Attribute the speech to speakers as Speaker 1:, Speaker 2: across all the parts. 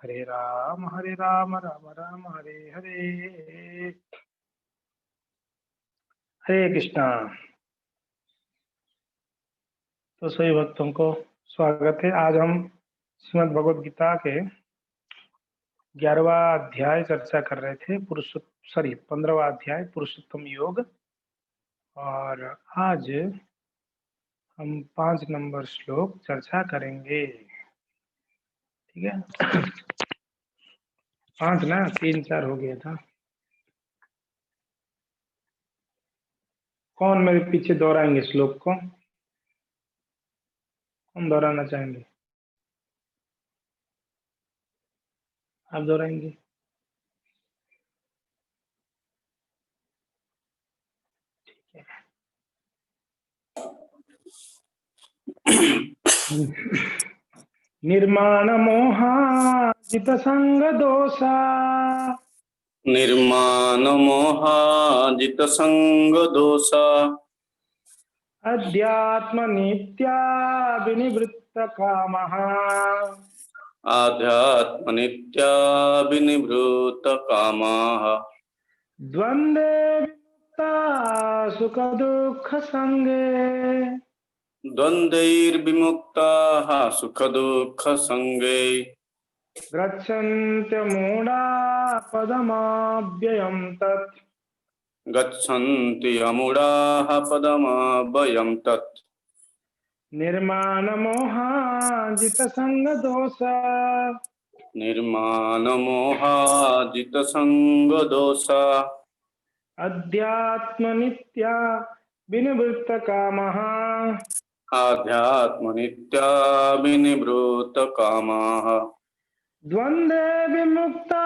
Speaker 1: हरे राम राम राम हरे हरे। हरे कृष्णा। तो सभी भक्तों को स्वागत है। आज हम श्रीमद् भगवद गीता के 11वां अध्याय चर्चा कर रहे थे। 15वां अध्याय पुरुषोत्तम योग। और आज हम 5 नंबर श्लोक चर्चा करेंगे। ठीक है। 5 ना, 3 4 हो गया था। कौन मेरे पीछे दोहराएंगे श्लोक को? कौन दोहराना चाहेंगे? आप दोहराएंगे? निर्माण मोहाजित संग दोषा
Speaker 2: निर्माण मोहाजित संग दोषा
Speaker 1: अध्यात्म नित्या विनिवृत्त कामः
Speaker 2: आध्यात्म नित्या विनिवृत कामाः
Speaker 1: द्वंद्वे विमुक्ता सुख दुख संगे
Speaker 2: द्वन्द्वैर्विमुक्ताः सुख दुःख संगे
Speaker 1: गच्छन्त्य मूढा पदमाव्ययं तत्
Speaker 2: गच्छन्ति अमूढाः पदमव्ययं तत्
Speaker 1: निर्माण मोहाजित संग दोषा
Speaker 2: निर्माण मोहाजित संग दोषा
Speaker 1: अध्यात्म नित्या विनिवृत्त कामः
Speaker 2: आध्यात्म नित्या विनिवृत कामाः
Speaker 1: द्वंद्वे विमुक्ता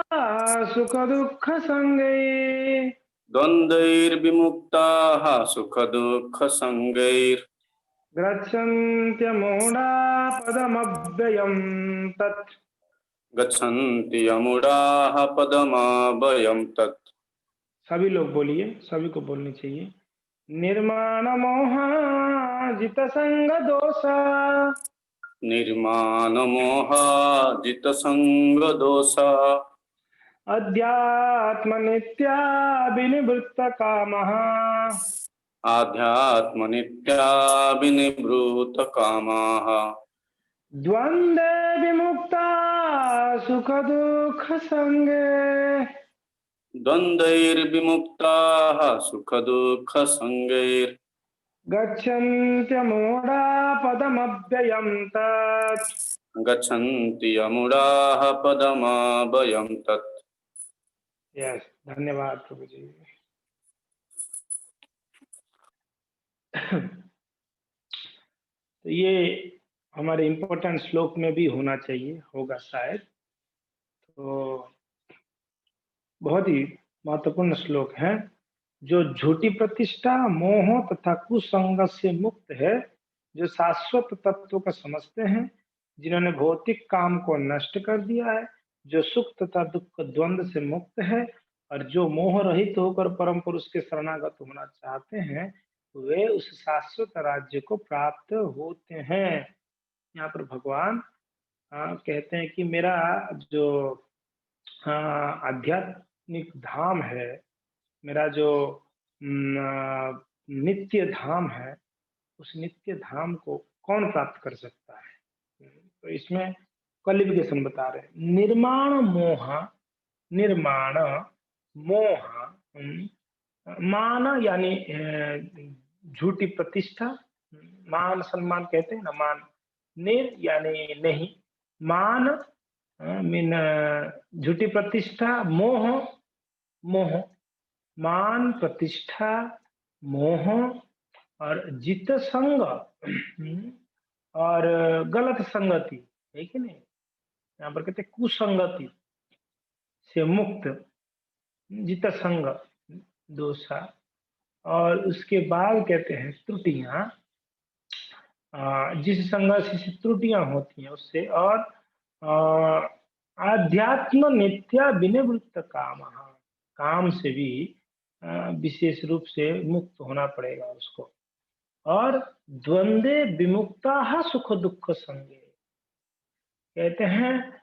Speaker 1: सुख दुख संगे
Speaker 2: द्वन्द्वैर्विमुक्ताः सुख दुःख संगैर्
Speaker 1: गच्छन्त्य मूढा पदमव्ययं तत्
Speaker 2: गच्छन्ति अमूढाः पदमव्ययं तत्।
Speaker 1: सभी लोग बोलिए, सभी को बोलनी चाहिए। निर्माण मोहाजित संग दोषा
Speaker 2: निर्माण मोहाजित संग दोषा
Speaker 1: अध्यात्म नित्या विनिवृत्त कामः
Speaker 2: आध्यात्म नित्या विनिवृत कामाः
Speaker 1: द्वंद्वे विमुक्ता सुख दुख संगे
Speaker 2: द्वन्द्वैर्विमुक्ताः सुख दुःख संगैर्
Speaker 1: गच्छन्त्य मूढा पदमव्ययं तत्
Speaker 2: गच्छन्ति अमूढाः पदमव्ययं तत्।
Speaker 1: यस, धन्यवाद प्रभु जी। तो ये हमारे इम्पोर्टेंट श्लोक में भी होना चाहिए, होगा शायद। तो बहुत ही महत्वपूर्ण श्लोक है। जो झूठी प्रतिष्ठा, मोह तथा कुसंग से मुक्त है, जो शाश्वत तत्व को समझते हैं, जिन्होंने भौतिक काम को नष्ट कर दिया है, जो सुख तथा दुख द्वंद्व से मुक्त है, और जो मोह रहित होकर परम पुरुष के शरणागत होना चाहते हैं, वे उस शाश्वत राज्य को प्राप्त होते हैं। यहाँ पर भगवान कहते हैं कि मेरा जो आध्यात्मिक धाम है, मेरा जो नित्य धाम है, उस नित्य धाम को कौन प्राप्त कर सकता है? तो इसमें क्वालिफिकेशन बता रहे हैं। निर्माण मोह मान यानी झूठी प्रतिष्ठा, मान सम्मान कहते हैं ना, मान। निर यानी नहीं, मान मीन झूठी प्रतिष्ठा, मोह मोह, मान प्रतिष्ठा मोह, और जित संग और गलत संगति है कि नहीं। यहाँ पर कहते कुसंगति से मुक्त, जित संग दोषा, और उसके बाद कहते हैं त्रुटियां, जिस संघर्ष से त्रुटियां होती हैं उससे, और आध्यात्म नित्या विनिवृत्त काम, काम से भी विशेष रूप से मुक्त होना पड़ेगा उसको। और द्वंद्वे विमुक्ता सुख दुख संगे, कहते हैं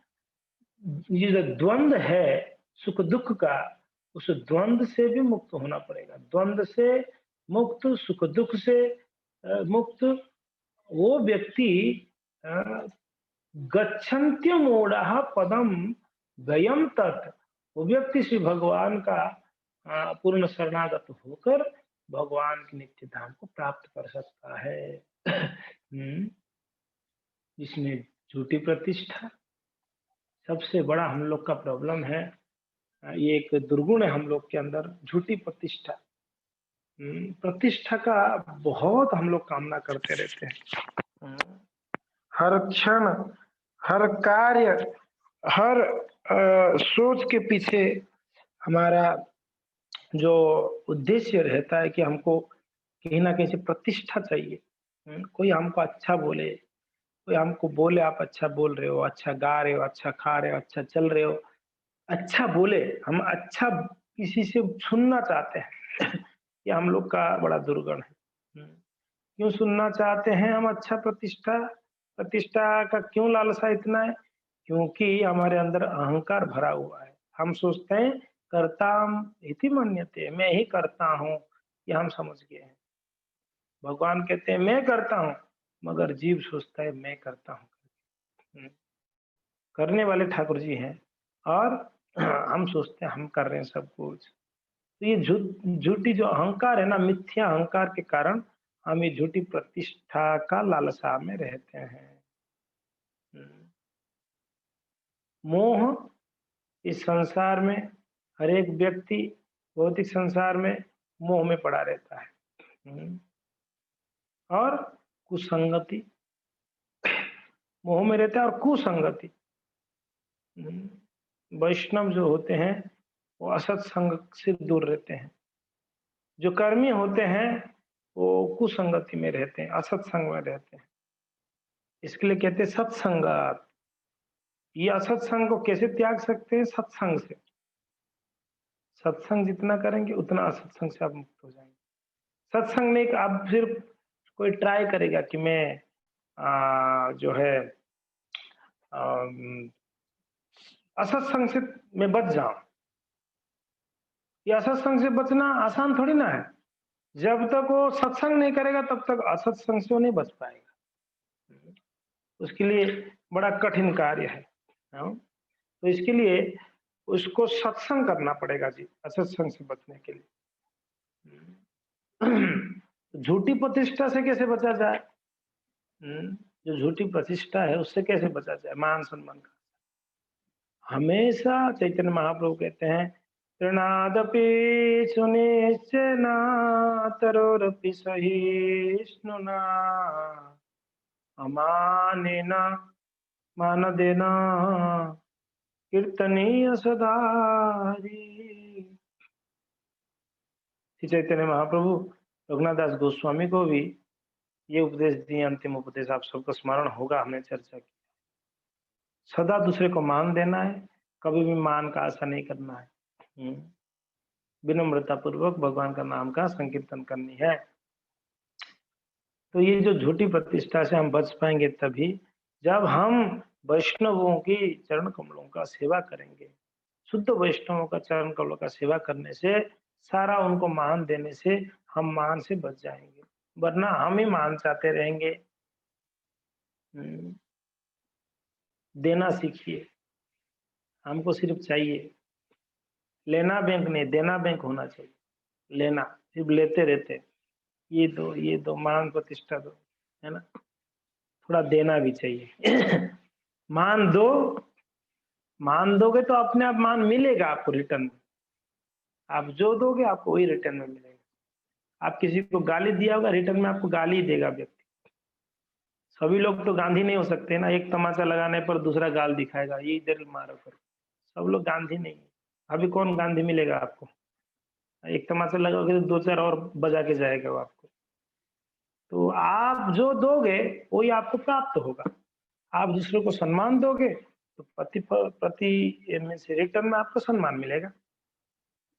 Speaker 1: ये जो द्वंद्व है सुख दुख का, उस द्वंद्व से भी मुक्त होना पड़ेगा। द्वंद्व से मुक्त, सुख दुख से मुक्त वो व्यक्ति अ, गच्छन्त्यमूढ़ः पदम गयम तत्, वो व्यक्ति श्री भगवान का पूर्ण शरणागत होकर भगवान के नित्य धाम को प्राप्त कर सकता है। इसमें झूठी प्रतिष्ठा सबसे बड़ा हम लोग का प्रॉब्लम है। ये एक दुर्गुण है हम लोग के अंदर, झूठी प्रतिष्ठा। प्रतिष्ठा का बहुत हम लोग कामना करते रहते हैं। हर क्षण, हर कार्य, हर सोच के पीछे हमारा जो उद्देश्य रहता है कि हमको कहीं ना कहीं से प्रतिष्ठा चाहिए। कोई हमको अच्छा बोले, कोई हमको बोले आप अच्छा बोल रहे हो, अच्छा गा रहे हो, अच्छा खा रहे हो, अच्छा चल रहे हो, अच्छा बोले, हम अच्छा किसी से सुनना चाहते हैं। ये हम लोग का बड़ा दुर्गुण है। क्यों सुनना चाहते हैं हम अच्छा प्रतिष्ठा? प्रतिष्ठा का क्यों लालसा इतना है? क्योंकि हमारे अंदर अहंकार भरा हुआ है। हम सोचते हैं कर्ताम इति मन्यते, मैं ही करता हूँ, ये हम समझ गए हैं। भगवान कहते हैं मैं करता हूँ, मगर जीव सोचता है मैं करता हूँ। करने वाले ठाकुर जी हैं और हम सोचते हैं हम कर रहे हैं सब कुछ। तो ये झूठी जो अहंकार है ना, मिथ्या अहंकार के कारण हम ये झूठी प्रतिष्ठा का लालसा में रहते हैं। मोह इस संसार में, हर एक व्यक्ति भौतिक संसार में मोह में पड़ा रहता है। और कुसंगति, मोह में रहता है और कुसंगति। वैष्णव जो होते हैं वो असत संग से दूर रहते हैं। जो कर्मी होते हैं वो कुसंगति में रहते हैं, असत संग में रहते हैं। इसके लिए कहते हैं सत्संगत। ये असत संग को कैसे त्याग सकते हैं? सत्संग से। सत्संग जितना करेंगे उतना असत्संग से आप मुक्त हो जाएंगे। सत्संग में एक आप सिर्फ कोई ट्राई करेगा कि मैं जो है असत्संग से मैं बच जाऊं। ये असत्संग से बचना आसान थोड़ी ना है। जब तक वो सत्संग नहीं करेगा तब तक असत्संग से वो नहीं बच पाएगा। उसके लिए बड़ा कठिन कार्य है। तो इसके लिए उसको सत्संग करना पड़ेगा जी, असत्संग से बचने के लिए। झूठी प्रतिष्ठा से कैसे बचा जाए? जो झूठी प्रतिष्ठा है उससे कैसे बचा जाए? मान सम्मान का हमेशा चैतन्य महाप्रभु कहते हैं तृणादपि सुनिश्चय तरोरपि सहिष्णुना अमानेन मानदेन कीर्तनीय सदारी। श्री चैतन्य महाप्रभु रघुनाथ दास गोस्वामी को भी ये उपदेश दिए, अंतिम उपदेश आप सबको स्मरण होगा, हमने चर्चा की। सदा दूसरे को मान देना है, कभी भी मान का आशा नहीं करना है। विनम्रता पूर्वक भगवान का नाम का संकीर्तन करनी है। तो ये जो झूठी प्रतिष्ठा से हम बच पाएंगे तभी जब हम वैष्णवों की चरण कमलों का सेवा करेंगे। शुद्ध वैष्णवों का चरण कमलों का सेवा करने से, सारा उनको मान देने से हम मान से बच जाएंगे, वरना हम ही मान चाहते रहेंगे। देना सीखिए, हमको सिर्फ चाहिए लेना, बैंक नहीं देना बैंक होना चाहिए। लेना सिर्फ लेते रहते, ये दो मान प्रतिष्ठा दो, है ना? थोड़ा देना भी चाहिए। मान दो, मान दोगे तो अपने आप मान मिलेगा आपको रिटर्न में। आप जो दोगे आपको वही रिटर्न में मिलेगा। आप किसी को गाली दिया होगा, रिटर्न में आपको गाली ही देगा व्यक्ति। सभी लोग तो गांधी नहीं हो सकते ना, एक तमाचा लगाने पर दूसरा गाल दिखाएगा, ये इधर मारो करो। सब लोग गांधी नहीं है। अभी कौन गांधी मिलेगा आपको? एक तमाचा लगाओगे तो दो चार और बजा के जाएगा वो आपको। तो आप जो दोगे वही आपको प्राप्त होगा। आप दूसरों को सम्मान दोगे तो प्रति में से रिटर्न में आपको सम्मान मिलेगा,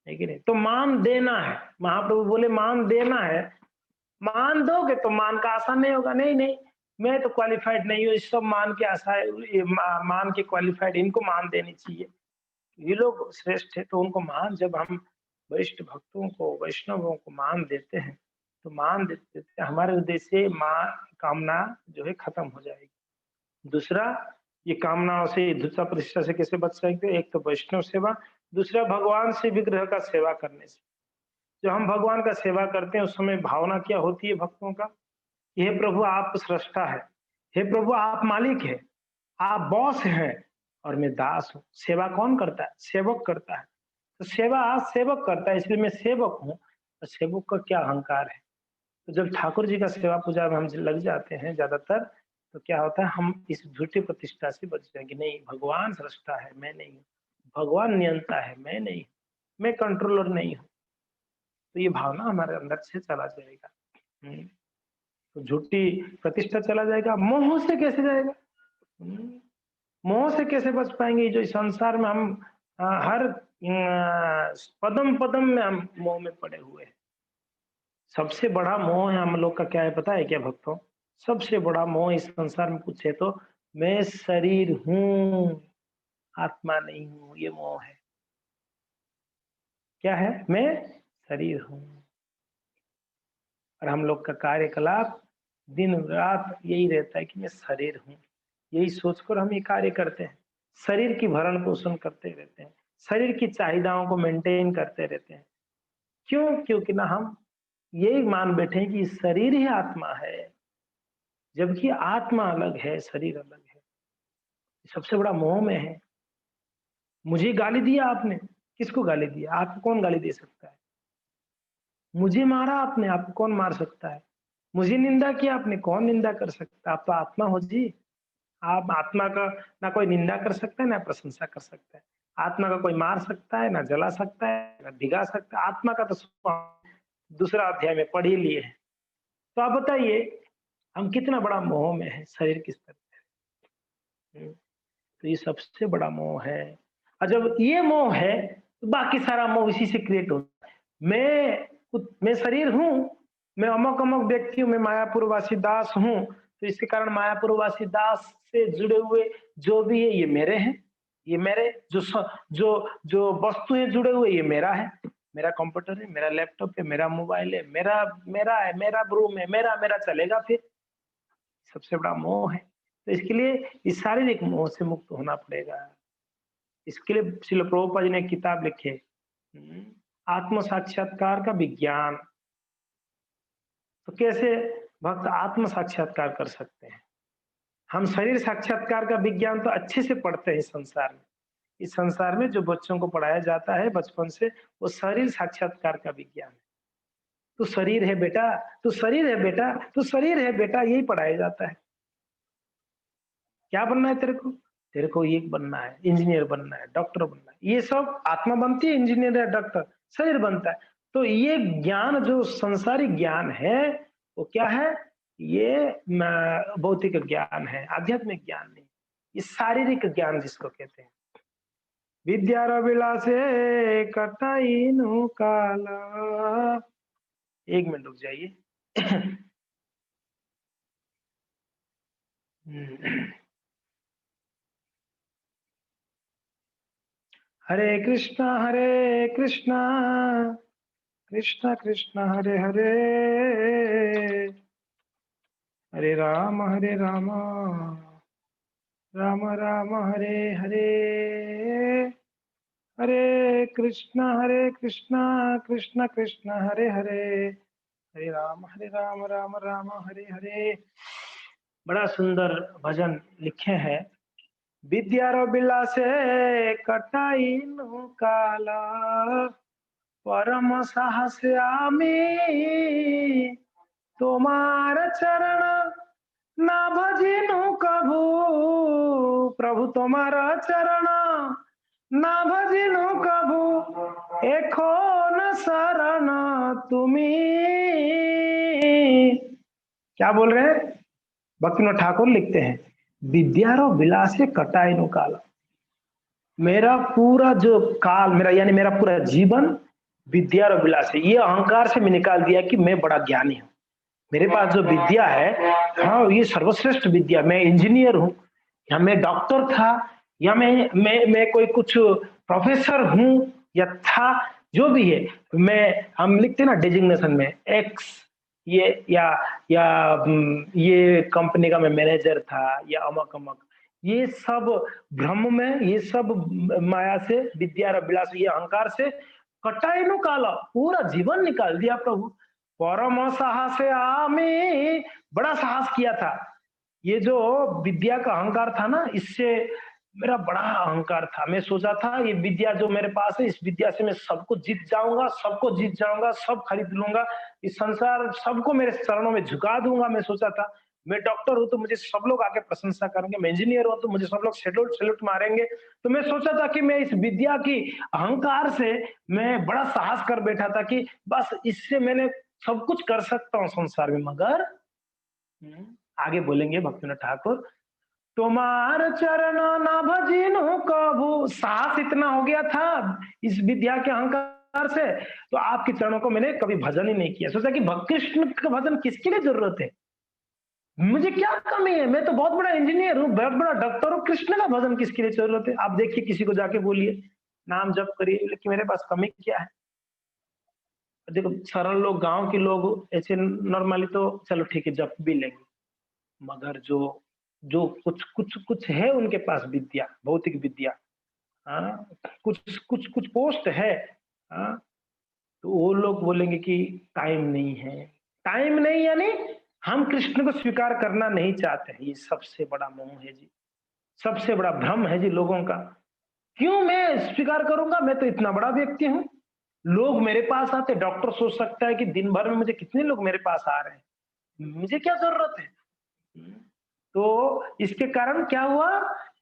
Speaker 1: है कि नहीं? तो मान देना है, महाप्रभु बोले मान देना है। मान दोगे तो मान का आसान नहीं होगा, नहीं नहीं, मैं तो क्वालिफाइड नहीं हूँ, सब मान के आशा ये मान के क्वालिफाइड, इनको मान देनी चाहिए, ये लोग श्रेष्ठ है तो उनको मान। जब हम वरिष्ठ भक्तों को, वैष्णवों को मान देते हैं, तो मान देते देते हमारे उद्देश्य मां कामना जो है खत्म हो जाएगी। दूसरा, ये कामनाओं से, इद्धता प्रतिष्ठा से कैसे बच सकते हैं? एक तो वैष्णव सेवा, दूसरा भगवान से विग्रह का सेवा करने से। जब हम भगवान का सेवा करते हैं उस समय भावना क्या होती है भक्तों का? हे प्रभु आप सृष्टा है, हे प्रभु आप मालिक है, आप बॉस हैं और मैं दास हूँ। सेवा कौन करता है? सेवक करता है। तो सेवा सेवक करता है, इसलिए मैं सेवक हूँ। तो सेवक का क्या अहंकार है? तो जब ठाकुर जी का सेवा पूजा में हम लग जाते हैं ज्यादातर, तो क्या होता है, हम इस झूठी प्रतिष्ठा से बच जाएंगे। नहीं, भगवान सृष्टा है, मैं नहीं हूँ। भगवान नियंता है, मैं नहीं हूँ। मैं कंट्रोलर नहीं हूँ। तो ये भावना हमारे अंदर से चला जाएगा। तो झूठी प्रतिष्ठा चला जाएगा। मोह से कैसे जाएगा? मोह से कैसे बच पाएंगे? जो इस संसार में हम हर पदम पदम में हम मोह में पड़े हुए हैं। सबसे बड़ा मोह है हम लोग का, क्या है पता है क्या भक्तों? सबसे बड़ा मोह इस संसार में पूछे तो मैं शरीर हूँ, आत्मा नहीं हूँ, ये मोह है। क्या है? मैं शरीर हूँ। और हम लोग का कार्यकलाप दिन रात यही रहता है कि मैं शरीर हूँ। यही सोचकर हम ये कार्य करते हैं। शरीर की भरण पोषण करते रहते हैं, शरीर की चाहिदाओं को मेंटेन करते रहते हैं। क्यों? क्योंकि ना हम यही मान बैठे हैं कि शरीर ही आत्मा है, जबकि आत्मा अलग है, शरीर अलग है। सबसे बड़ा मोह में है। मुझे गाली दिया आपने, किसको गाली दिया? आपको कौन गाली दे सकता है? मुझे मारा आपने, आपको कौन मार सकता है? मुझे निंदा किया आपने, कौन निंदा कर सकता है? आप तो आत्मा हो जी। आप आत्मा का ना कोई निंदा कर सकता है, ना प्रशंसा कर सकता है। आत्मा का कोई मार सकता है, ना जला सकता है, ना भिगा सकता है। आत्मा का तो दूसरा अध्याय में पढ़ ही लिए हैं। तो आप बताइए, हम कितना बड़ा मोह में है शरीर की स्तर पे। तो ये सबसे बड़ा मोह है। और जब ये मोह है, तो बाकी सारा मोह इसी से क्रिएट होता है। मैं शरीर हूँ, मैं अमक अमक व्यक्ति हूँ, मैं मायापुर वासी दास हूँ। तो इसके कारण मायापुर वासी दास से जुड़े हुए जो भी है ये मेरे हैं। ये मेरे जो वस्तुएं जुड़े हुए ये मेरा है। मेरा कंप्यूटर है, मेरा लैपटॉप है, मेरा मोबाइल है, मेरा मेरा है, मेरा रूम है, मेरा मेरा चलेगा फिर। सबसे बड़ा मोह है। तो इसके लिए इस शारीरिक मोह से मुक्त होना पड़ेगा। इसके लिए श्रील प्रभुपाद जी ने किताब लिखी है, आत्म साक्षात्कार का विज्ञान। तो कैसे भक्त आत्म साक्षात्कार कर सकते हैं? हम शरीर साक्षात्कार का विज्ञान तो अच्छे से पढ़ते हैं इस संसार में। इस संसार में जो बच्चों को पढ़ाया जाता है बचपन से, वो शरीर साक्षात्कार का विज्ञान है। तू शरीर है बेटा, तू शरीर है बेटा, तू शरीर है बेटा, यही पढ़ाया जाता है। क्या बनना है तेरे को? तेरे को ये बनना है, इंजीनियर बनना है, डॉक्टर बनना है। ये सब आत्मा बनती है, इंजीनियर या डॉक्टर, शरीर बनता है। तो ये ज्ञान जो संसारिक ज्ञान है, वो क्या है? ये भौतिक ज्ञान है, आध्यात्मिक ज्ञान नहीं। ये शारीरिक ज्ञान जिसको कहते हैं। विद्या विलासे कटाई नु काला। एक मिनट रुक जाइए। हरे कृष्णा कृष्ण कृष्ण हरे हरे, हरे राम राम राम हरे हरे, हरे कृष्णा कृष्ण कृष्ण हरे हरे, हरे राम राम राम हरे हरे। बड़ा सुंदर भजन लिखे हैं। विद्यार विलासे कटाई नु काला, परम साहस आमी তোমার চরণ না ভজিনু কভু, প্রভু তোমার চরণ না ভজিনু কভু, এখন शरण তুমি। क्या बोल रहे हैं? भक्तिनाथ ठाकुर लिखते हैं, विद्यारो विलासे कटाई नु काला। मेरा पूरा जो काल, मेरा यानी मेरा पूरा जीवन विद्या और विलास है। ये अहंकार से मैं निकाल दिया कि मैं बड़ा ज्ञानी हूँ। मेरे पास जो विद्या है, हाँ, ये सर्वश्रेष्ठ विद्या। मैं इंजीनियर हूँ, या मैं डॉक्टर था, या मैं कोई कुछ प्रोफेसर हूँ या था, जो भी है, मैं हम लिखते हैं ना डेजिग्नेशन में एक्स, ये या ये कंपनी का मैं मैनेजर था या अमक-अमक। ये सब भ्रम में, ये सब माया से, विद्या र विलास, ये अहंकार से कटाई नु काला, पूरा जीवन निकाल दिया प्रभु। परम साहसे आमी, बड़ा साहस किया था। ये जो विद्या का अहंकार था ना, इससे मेरा बड़ा अहंकार था। मैं सोचा था ये विद्या जो मेरे पास है, इस विद्या से मैं सबको जीत जाऊँगा, सबको जीत जाऊँगा, सब खरीद लूँगा, इस संसार सबको मेरे चरणों में झुका दूँगा, मैं सोचा था। मैं डॉक्टर हूँ तो मुझे सब लोग आके प्रशंसा करेंगे, मैं इंजीनियर हूँ तो मुझे सब लोग सैल्यूट सैल्यूट मारेंगे। तो मैं सोचा था कि मैं इस विद्या की अहंकार से मैं बड़ा साहस कर बैठा था कि बस इससे मैंने सब कुछ कर सकता हूँ संसार में, मगर आगे बोलेंगे भक्तिनाथ ठाकुर, तुम्हार चरण ना भजिनु कभू। साहस इतना हो गया था इस विद्या के अहंकार से, तो आपके चरणों को मैंने कभी भजन ही नहीं किया। सोचा कि कृष्ण का भजन किसके लिए जरूरत है, मुझे क्या कमी है, मैं तो बहुत बड़ा इंजीनियर हूँ, बहुत बड़ा डॉक्टर हूँ, कृष्ण का भजन किसके लिए जरूरत है। आप देखिए, किसी को जाके बोलिए नाम जप करिए, लेकिन मेरे पास कमी क्या है। देखो, सरल लोग, गांव के लोग ऐसे नॉर्मली तो चलो ठीक है जप भी लेंगे, मगर जो जो कुछ कुछ कुछ है उनके पास विद्या, भौतिक विद्या, हाँ, कुछ कुछ कुछ पोस्ट है, हाँ, तो वो लोग बोलेंगे कि टाइम नहीं है। टाइम नहीं यानी हम कृष्ण को स्वीकार करना नहीं चाहते हैं, ये सबसे बड़ा मोह है जी, सबसे बड़ा भ्रम है जी लोगों का। क्यों मैं स्वीकार करूंगा, मैं तो इतना बड़ा व्यक्ति हूँ। लोग मेरे पास आते, डॉक्टर सोच सकता है कि दिन भर में मुझे कितने लोग मेरे पास आ रहे हैं, मुझे क्या जरूरत है। तो इसके कारण क्या हुआ,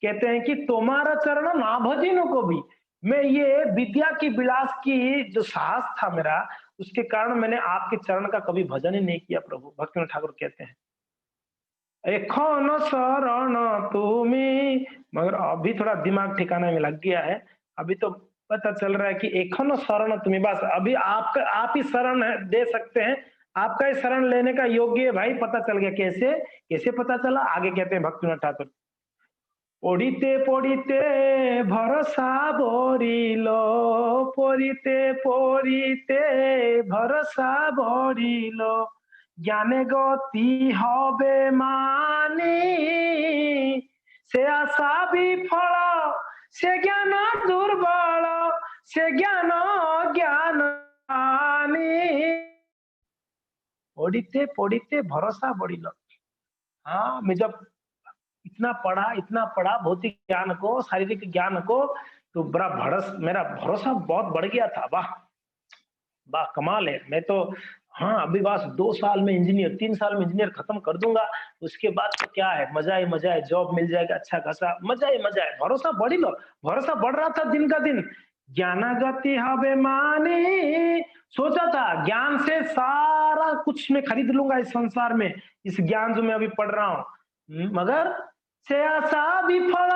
Speaker 1: कहते हैं कि तुम्हारा चरण ना भजिनो को भी। मैं ये विद्या की विलास की जो साहस था मेरा, उसके कारण मैंने आपके चरण का कभी भजन ही नहीं किया प्रभु। भक्तिनाथ ठाकुर कहते हैं, एखन शरण तुम्हें, मगर अभी थोड़ा दिमाग ठिकाने में लग गया है। अभी तो पता चल रहा है कि एखन शरण तुम्हें, बस अभी आपका आप ही शरण दे सकते हैं, आपका ही शरण लेने का योग्य है भाई। पता चल गया, कैसे कैसे पता चला, आगे कहते हैं भक्तिनाथ ठाकुर, পড়িতে পড়িতে ভরসা বরিল, পড়িতে পড়িতে ভরসা বরিল, জ্ঞানে গতি হবে মানি, সে আশা বিফল, সে জ্ঞান দুর্বল, সে জ্ঞান জ্ঞান আনি। পড়িতে পড়িতে ভরসা বড়িল। हाँ, मैं जब इतना पढ़ा भौतिक ज्ञान को, शारीरिक ज्ञान को, तो बड़ा भरस मेरा भरोसा बहुत बढ़ गया था। वाह! वाह! कमाल है। मैं तो, हाँ, अभी बस 2 साल में इंजीनियर, 3 साल में इंजीनियर खत्म कर दूँगा, उसके बाद तो क्या है, मज़ा ही मज़ा है, जॉब मिल जाएगा अच्छा खासा, मज़ा ही मज़ा है। भरोसा बढ़ी लो, भरोसा बढ़ रहा था दिन का दिन। ज्ञानागति हबे मानी, सोचा था ज्ञान से सारा कुछ मैं खरीद लूँगा इस संसार में, इस ज्ञान जो मैं अभी पढ़ रहा हूँ। मगर से आशा विफल,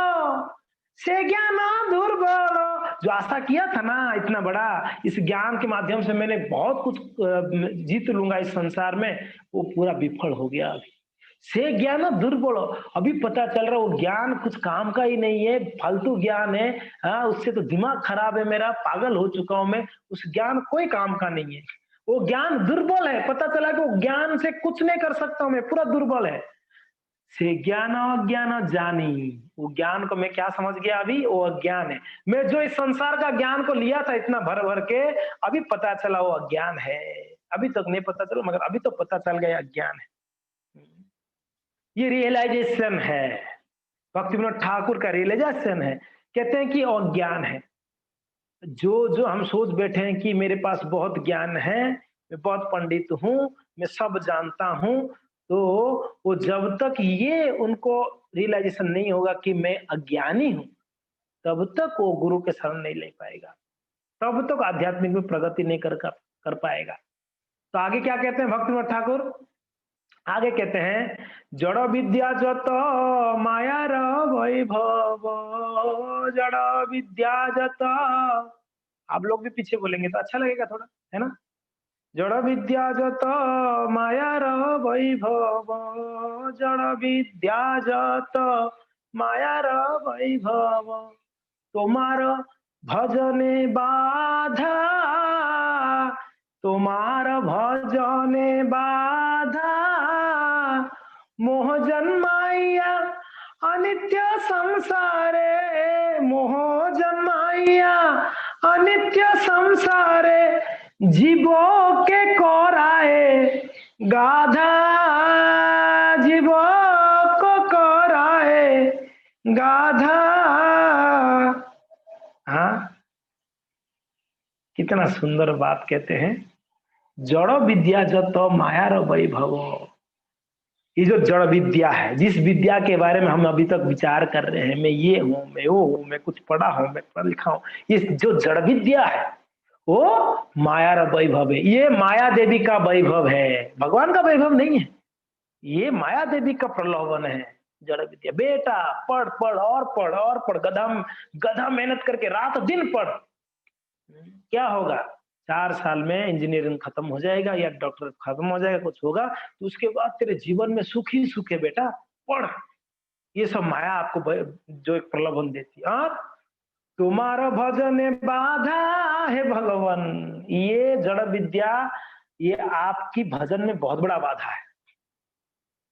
Speaker 1: से ज्ञान दुर्बल। जो आशा किया था ना इतना बड़ा, इस ज्ञान के माध्यम से मैंने बहुत कुछ जीत लूंगा इस संसार में, वो पूरा विफल हो गया अभी। से ज्ञान दुर्बल, अभी पता चल रहा वो ज्ञान कुछ काम का ही नहीं है, फालतू ज्ञान है। हाँ, उससे तो दिमाग खराब है मेरा, पागल हो चुका हूं मैं, उस ज्ञान कोई काम का नहीं है। वो ज्ञान दुर्बल है, पता चला कि वो ज्ञान से कुछ नहीं कर सकता हूं मैं, पूरा दुर्बल है। से ज्ञान अज्ञान जानी, वो ज्ञान को मैं क्या समझ गया, अभी वो अज्ञान है। मैं जो इस संसार का ज्ञान को लिया था इतना भर भर के, अभी पता चला वो अज्ञान है। अभी तक नहीं पता चला, मगर अभी तो पता चल गया अज्ञान है। ये रियलाइजेशन है, भक्ति विनोद ठाकुर का रियलाइजेशन है। कहते हैं कि अज्ञान है, जो जो हम सोच बैठे हैं कि मेरे पास बहुत ज्ञान है, मैं बहुत पंडित हूँ, मैं सब जानता हूँ, तो वो जब तक ये उनको रियलाइजेशन नहीं होगा कि मैं अज्ञानी हूँ, तब तक वो गुरु के शरण नहीं ले पाएगा, तब तक आध्यात्मिक में प्रगति नहीं कर पाएगा। तो आगे क्या कहते हैं भक्तिनाथ ठाकुर, आगे कहते हैं, जड़ विद्या जत माया र वैभव, जड़ विद्या जत। आप लोग भी पीछे बोलेंगे तो अच्छा लगेगा थोड़ा, है ना। जड़ विद्या जत मायार वैभव, जड़ विद्या जत मायार वैभव, তোমার ভজনে বাধা, তোমার ভজনে বাধা, মোহ জন্মাইয়া अनित्य संसारे, मोह जन्माइया अनित्य संसारे, जीवो के कराए गाधा, जीवो को कराए गाधा। हाँ, कितना सुंदर बात कहते हैं, जड़ विद्या जत मायार वैभव। ये जो जड़ विद्या है, जिस विद्या के बारे में हम अभी तक विचार कर रहे हैं, मैं ये हूं, मैं वो हूं, मैं कुछ पढ़ा हूं, मैं पढ़ा लिखा हूं, ये जो जड़ विद्या है वो माया वैभव है। ये माया देवी का वैभव है, भगवान का वैभव नहीं है। ये माया देवी का प्रलोभन है जड़ विद्या। बेटा पढ़ पढ़ और पढ़ और पढ़, गधा मेहनत करके रात दिन पढ़, क्या होगा? 4 साल में इंजीनियरिंग खत्म हो जाएगा या डॉक्टर खत्म हो जाएगा, कुछ होगा, तो उसके बाद तेरे जीवन में सुख ही सुख है बेटा, पढ़। ये सब माया आपको जो एक प्रलोभन देती है। और तुम्हारा भजन बाधा है भगवान, ये जड़ विद्या, ये आपकी भजन में बहुत बड़ा बाधा है,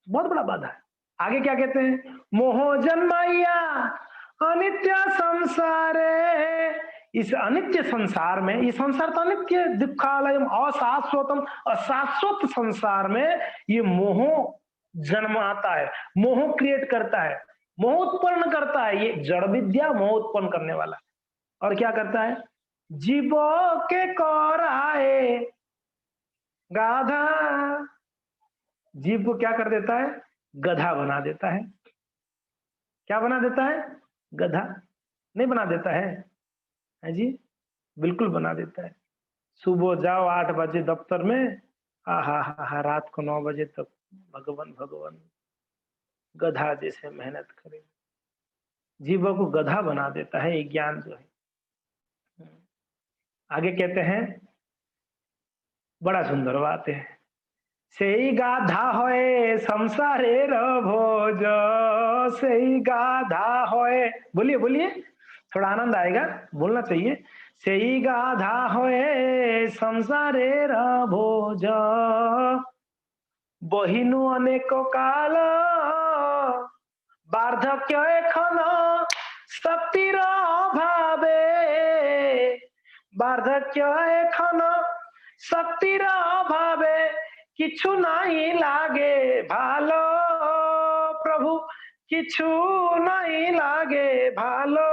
Speaker 1: बहुत बड़ा बाधा है। आगे क्या कहते हैं? मोह जन्माइया अनित्य संसारे, इस अनित्य संसार में, ये संसार तो अनित्य दुखालयम अशाश्वतम, अशाश्वत संसार में ये मोह जन्म आता है, मोह क्रिएट करता है, मोह उत्पन्न करता है। ये जड़ विद्या मोह उत्पन्न करने वाला। और क्या करता है? जीवो के कराए गाधा, जीव को क्या कर देता है? गधा बना देता है। क्या बना देता है? गधा नहीं बना देता है जी, बिल्कुल बना देता है। सुबह जाओ 8 बजे दफ्तर में, हा रात को 9 बजे तक भगवान भगवान, गधा जैसे मेहनत करे। जीव को गधा बना देता है ये ज्ञान जो है। आगे कहते हैं, बड़ा सुंदर बात है, सेई गाधा होए संसारेर भोज, सेई गाधा होए, बोलिए बोलिए, थोड़ा आनंद आएगा, बोलना चाहिए। सेई गाधा होए संसारेर भोज, बहिनु अनेक काल, बार्धक्य एखन शक्तिर अभावे, बार्धक्य एखन शक्तिर अभावे, किछु नहीं लागे भालो प्रभु, किछु नहीं लागे भालो।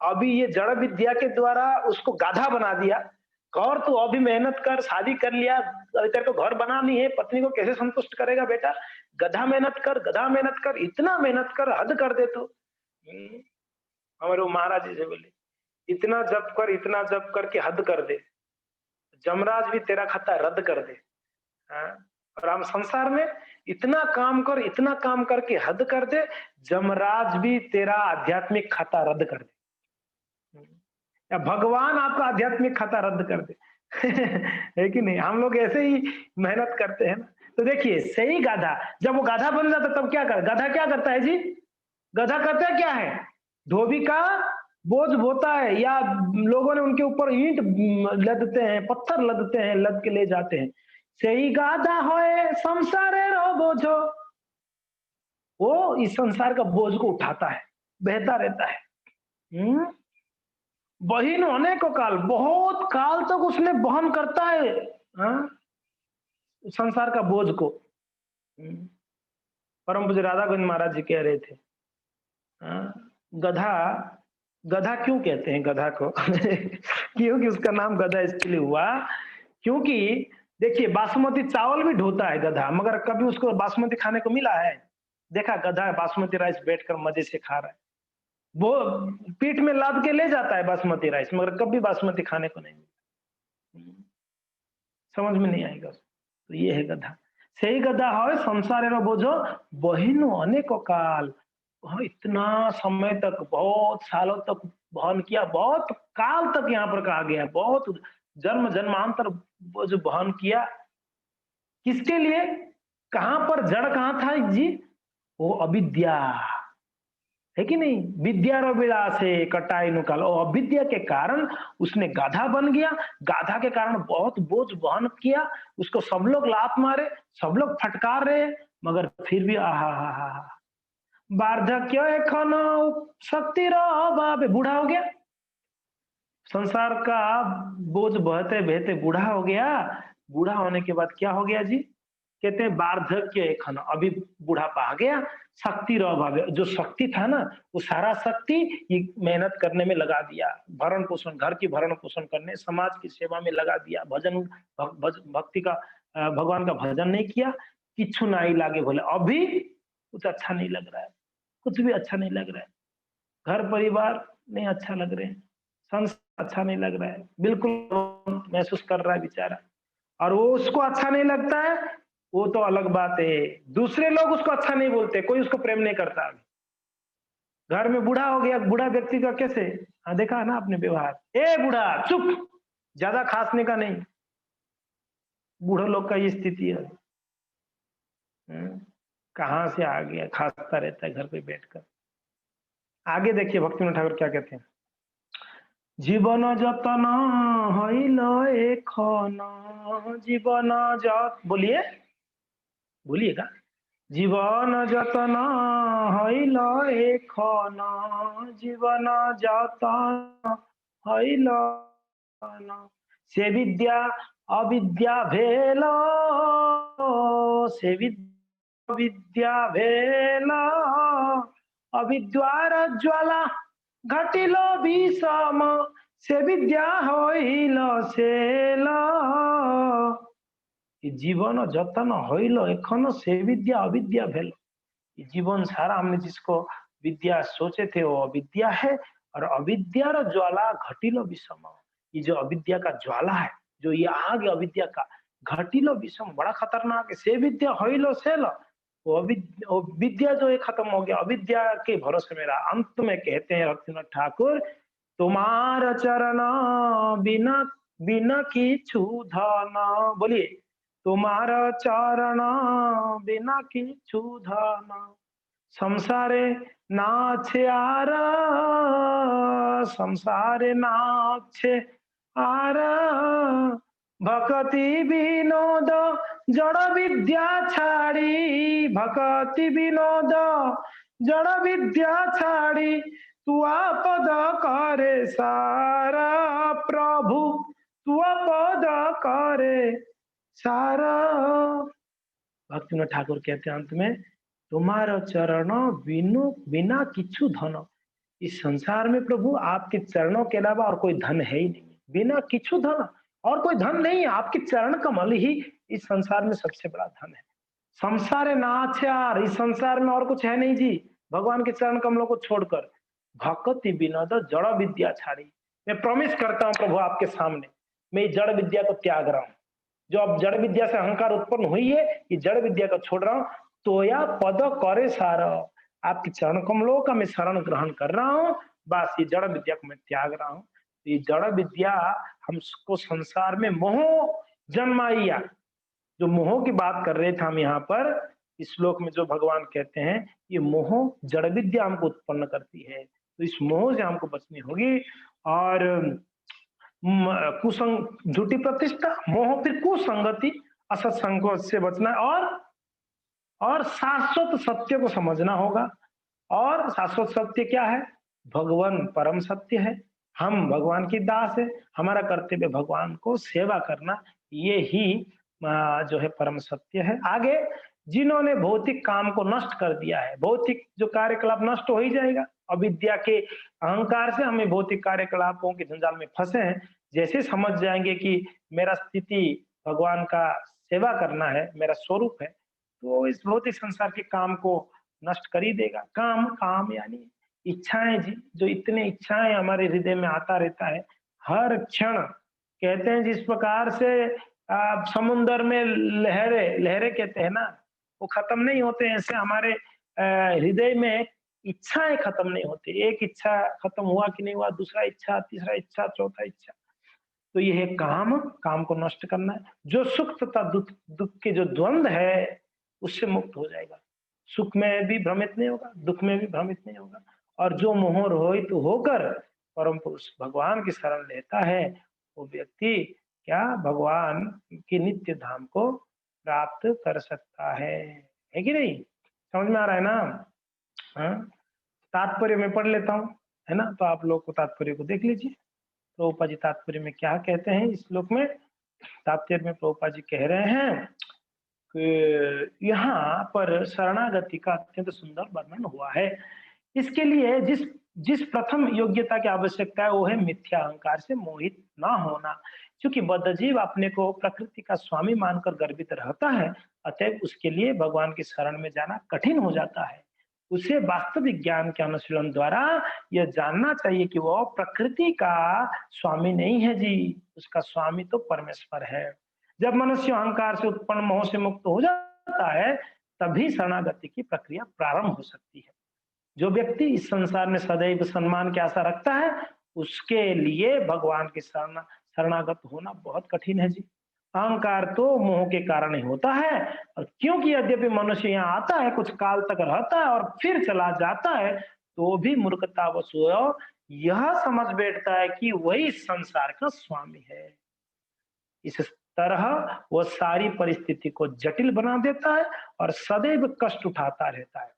Speaker 1: अभी ये जड़ विद्या के द्वारा उसको गाधा बना दिया। और तू अभी मेहनत कर, शादी कर लिया, तेरे को घर बनानी है, पत्नी को कैसे संतुष्ट करेगा बेटा? गधा मेहनत कर, गधा मेहनत कर, इतना मेहनत कर, हद कर दे तू। हमारे वो महाराज जी से बोले, इतना जप कर, इतना जप कर के हद कर दे, जमराज भी तेरा खाता रद्द कर दे। और हम संसार में इतना काम कर, इतना काम करके हद कर दे, जमराज भी तेरा आध्यात्मिक खाता रद्द कर दे, या भगवान आपका आध्यात्मिक खाता रद्द कर दे। है कि नहीं? हम लोग ऐसे ही मेहनत करते हैं ना। तो देखिए, सही गाधा, जब वो गाधा बन जाता तब क्या कर, गधा क्या करता है जी? गधा करता है क्या है? धोबी का बोझ बोता है, या लोगों ने उनके ऊपर ईंट लदते हैं, पत्थर लदते हैं, लद के ले जाते हैं। सही गाधा होए संसारे रो बोझो, वो इस संसार का बोझ को उठाता है, बहता रहता है। बहिन होने को काल, बहुत काल तक उसने वहन करता है संसार का बोझ को। परम पूज्य राधा गोविंद महाराज जी कह रहे थे, गधा, गधा क्यों कहते हैं गधा को? क्योंकि उसका नाम गधा इसलिए हुआ क्योंकि देखिए, बासमती चावल भी ढोता है गधा, मगर कभी उसको बासमती खाने को मिला है? देखा गधा बासमती राइस बैठकर मजे से खा रहा है, वो पीठ में लाद के ले जाता है बासमती राइस, मगर कभी बासमती खाने को नहीं मिलता। समझ में नहीं आएगा। तो ये है गधा। सही गधा हो संसार बोझो बहिनो अनेको काल, इतना समय तक, बहुत सालों तक वहन किया, बहुत काल तक यहाँ पर कहा गया, बहुत जन्म जन्मांतर बोझ वहन किया, किसके लिए? कहां पर जड़ कहां था जी? वो अविद्या है कि नहीं? विद्या विलासे कटाई नुकाल, और अविद्या के कारण उसने गाधा बन गया, गाधा के कारण बहुत बोझ वहन किया, उसको सब लोग लात मारे, सब लोग फटकार रहे, मगर फिर भी आहा, वार्धक्य एखन शक्ति अभावे, बूढ़ा हो गया, संसार का बोझ बहते बहते बूढ़ा हो गया। बूढ़ा होने के बाद क्या हो गया जी? कहते हैं वार्धक्य एखन, अभी बुढ़ापा आ गया, शक्ति अभाव, जो शक्ति था ना वो सारा शक्ति ये मेहनत करने में लगा दिया, भरण पोषण, घर की भरण पोषण करने, समाज की सेवा में लगा दिया, भजन भक्ति का भगवान का भजन नहीं किया, किच्छु नहीं लागे बोले, अभी कुछ अच्छा नहीं लग रहा है, कुछ भी अच्छा नहीं लग रहा है, घर परिवार नहीं अच्छा लग रहे हैं, संसार अच्छा नहीं लग रहा है, बिल्कुल महसूस कर रहा है बेचारा, और वो उसको अच्छा नहीं लगता है, वो तो अलग बात है, दूसरे लोग उसको अच्छा नहीं बोलते, कोई उसको प्रेम नहीं करता। घर में बूढ़ा हो गया, बूढ़ा व्यक्ति का कैसे, हाँ देखा है ना आपने व्यवहार, ए बूढ़ा चुप, ज्यादा खांसने का नहीं, बूढ़े लोग का ये स्थिति है। कहां से आ गया, खांसता रहता है घर पे बैठकर। आगे देखिए भक्तिविनोद ठाकुर क्या कहते हैं, जीवन जतन हईल एखन, जीवन जत, बोलिए बोलिएगा, जीवन जतन हईल एखन, जीवन जतन हईल, से विद्या अविद्या भेल, से विद्या भेल, अविद्वार ज्वाला घटिल विषम, से विद्या हईल सेल, जीवन जतन हईल एखन, से विद्या अविद्या भेल, जीवन सारा हमने जिसको विद्या सोचे थे वो अविद्या है, और अविद्या ज्वाला घटिल विषम, ये जो अविद्या का ज्वाला है, जो ये आग अविद्या का घटिल विषम, बड़ा खतरनाक है, से विद्या हईल सेल, वो विद्या जो है खत्म हो गया, अविद्या के भरोसे मेरा। अंत में कहते हैं भक्तिनाथ ठाकुर, तुम्हार चरण बिना बिना किछु धन, बोलिए, तुम्हार चरण बिना किछु धन, संसारे नाछे आर, संसारे नाछे आर, भक्ति विनोद जड़ विद्या छाड़ी, भक्ति विनोद जड़ विद्या छाड़ी, तू पद करे सारा प्रभु, तू पद करे सारा। भक्तिनाथ ठाकुर कहते हैं अंत में, तुम्हारा चरण बिनु बिना किच्छु धन, इस संसार में प्रभु आपके चरणों के अलावा और कोई धन है ही नहीं, बिना किच्छु धन, और कोई धन नहीं है, आपके चरण कमल ही इस संसार में सबसे बड़ा धन है। संसार है नाचार, इस संसार में और कुछ है नहीं जी, भगवान के चरण कमलों को छोड़कर, भक्ति विनोद जड़ विद्या छाड़ी, मैं प्रॉमिस करता हूँ प्रभु आपके सामने, मैं जड़ विद्या को त्याग रहा हूँ, जो अब जड़ विद्या से अहंकार उत्पन्न हुई है, ये जड़ विद्या को छोड़ रहा हूँ, तो या पद करे सारा, आपके चरण कमलों का मैं शरण ग्रहण कर रहा हूँ, बस ये जड़ विद्या को मैं त्याग रहा हूँ। ये जड़ विद्या हमको संसार में मोह जन्माइया, जो मोह की बात कर रहे थे हम यहाँ पर इस श्लोक में, जो भगवान कहते हैं ये मोह जड़ विद्या हमको उत्पन्न करती है, तो इस मोह से हमको बचनी होगी, और कुसंग झूठी प्रतिष्ठा, मोह, फिर कुसंगति, असत्संग से बचना है, और शाश्वत सत्य को समझना होगा, और शाश्वत सत्य क्या है? भगवान परम सत्य है, हम भगवान की दास है, हमारा कर्तव्य भगवान को सेवा करना, ये ही जो है परम सत्य है। आगे, जिन्होंने भौतिक काम को नष्ट कर दिया है, भौतिक जो कार्यकलाप नष्ट हो ही जाएगा, अविद्या के अहंकार से हमें भौतिक कार्यकलापों के जंजाल में फंसे हैं, जैसे समझ जाएंगे कि मेरा स्थिति भगवान का सेवा करना है, मेरा स्वरूप है, तो इस भौतिक संसार के काम को नष्ट कर ही देगा। काम, काम यानी इच्छाएं जी, जो इतने इच्छाएं हमारे हृदय में आता रहता है हर क्षण, कहते हैं जिस प्रकार से समुन्द्र में लहरें, लहरें कहते हैं ना, वो खत्म नहीं होते, ऐसे हमारे हृदय में इच्छाएं खत्म नहीं होती, एक इच्छा खत्म हुआ कि नहीं हुआ, दूसरा इच्छा, तीसरा इच्छा, चौथा इच्छा, तो यह है काम, काम को नष्ट करना है। जो सुख तथा दुख दुख के जो द्वंद है उससे मुक्त हो जाएगा। सुख में भी भ्रमित नहीं होगा, दुख में भी भ्रमित नहीं होगा। और जो मोह रोहित होकर परम पुरुष भगवान की शरण लेता है, वो व्यक्ति क्या भगवान के नित्य धाम को प्राप्त कर सकता है कि नहीं? समझ में आ रहा है ना? हाँ, तात्पर्य मैं पढ़ लेता हूँ, है ना? तो आप लोग को तात्पर्य को देख लीजिए। प्रभुपाद जी तात्पर्य में क्या कहते हैं इस श्लोक में? तात्पर्य में प्रभुपाद जी कह रहे हैं कि यहाँ पर शरणागति का अत्यंत सुंदर वर्णन हुआ है। इसके लिए जिस जिस प्रथम योग्यता की आवश्यकता है वो है मिथ्या अहंकार से मोहित ना होना। क्योंकि बद्धजीव अपने को प्रकृति का स्वामी मानकर गर्वित रहता है, अतएव उसके लिए भगवान की शरण में जाना कठिन हो जाता है। उसे वास्तविक ज्ञान के अनुशीलन द्वारा यह जानना चाहिए कि वह प्रकृति का स्वामी नहीं है जी, उसका स्वामी तो परमेश्वर है। जब मनुष्य अहंकार से उत्पन्न मोह से मुक्त हो जाता है, तभी शरणागति की प्रक्रिया प्रारंभ हो सकती है। जो व्यक्ति इस संसार में सदैव सम्मान की आशा रखता है, उसके लिए भगवान की शरणागत होना बहुत कठिन है जी। अहंकार तो मोह के कारण ही होता है, और क्योंकि यद्यपि मनुष्य यहाँ आता है, कुछ काल तक रहता है और फिर चला जाता है, तो भी मूर्खतावश यह समझ बैठता है कि वही इस संसार का स्वामी है। इस तरह वह सारी परिस्थिति को जटिल बना देता है और सदैव कष्ट उठाता रहता है।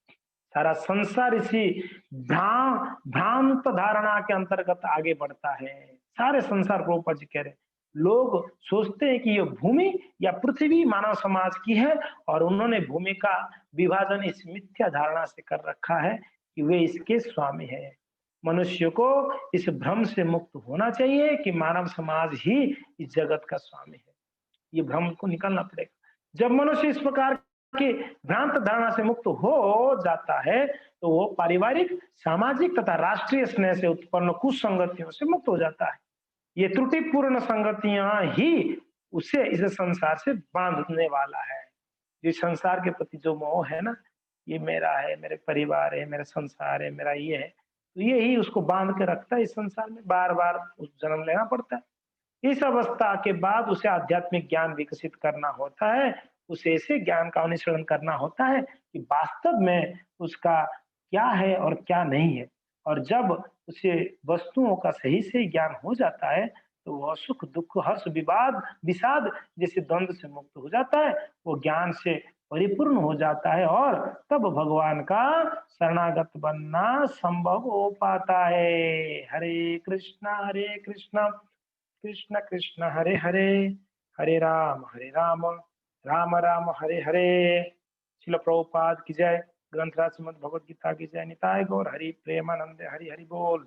Speaker 1: सारा संसार इसी भ्रांत धारणा के अंतर्गत आगे बढ़ता है। सारे संसार प्रभुपाद जी कह रहे हैं, लोग सोचते हैं कि यह भूमि या पृथ्वी मानव समाज की है, और उन्होंने भूमि का विभाजन इस मिथ्या धारणा से कर रखा है कि वे इसके स्वामी है। मनुष्य को इस भ्रम से मुक्त होना चाहिए कि मानव समाज ही इस जगत का स्वामी है। ये भ्रम को निकालना पड़ेगा। जब मनुष्य इस प्रकार के भ्रांत धारणा से मुक्त हो जाता है, तो वो पारिवारिक, सामाजिक तथा राष्ट्रीय स्नेह से उत्पन्न कुसंगतियों से मुक्त हो जाता है। ये त्रुटिपूर्ण संगतियां ही उसे इस संसार से बांधने वाला है। ये संसार के प्रति जो मोह है ना, ये मेरा है, मेरे परिवार है, मेरा संसार है, मेरा ये है, तो ये ही उसको बांध के रखता है। इस संसार में बार बार उस जन्म लेना पड़ता है। इस अवस्था के बाद उसे आध्यात्मिक ज्ञान विकसित करना होता है। उसे ऐसे ज्ञान का अनुसरण करना होता है कि वास्तव में उसका क्या है और क्या नहीं है। और जब उसे वस्तुओं का सही से ज्ञान हो जाता है, तो वह सुख दुख हर्ष विवाद विषाद जैसे द्वंद्व से मुक्त हो जाता है। वो ज्ञान से परिपूर्ण हो जाता है और तब भगवान का शरणागत बनना संभव हो पाता है। हरे कृष्णा कृष्ण कृष्ण हरे हरे, हरे राम राम राम हरे हरे। शिल प्रभुपाद की जय। ग्रंथराज श्रीमद् भगवद गीता की जय। निताय गौर हरि प्रेमानंद हरि हरि बोल।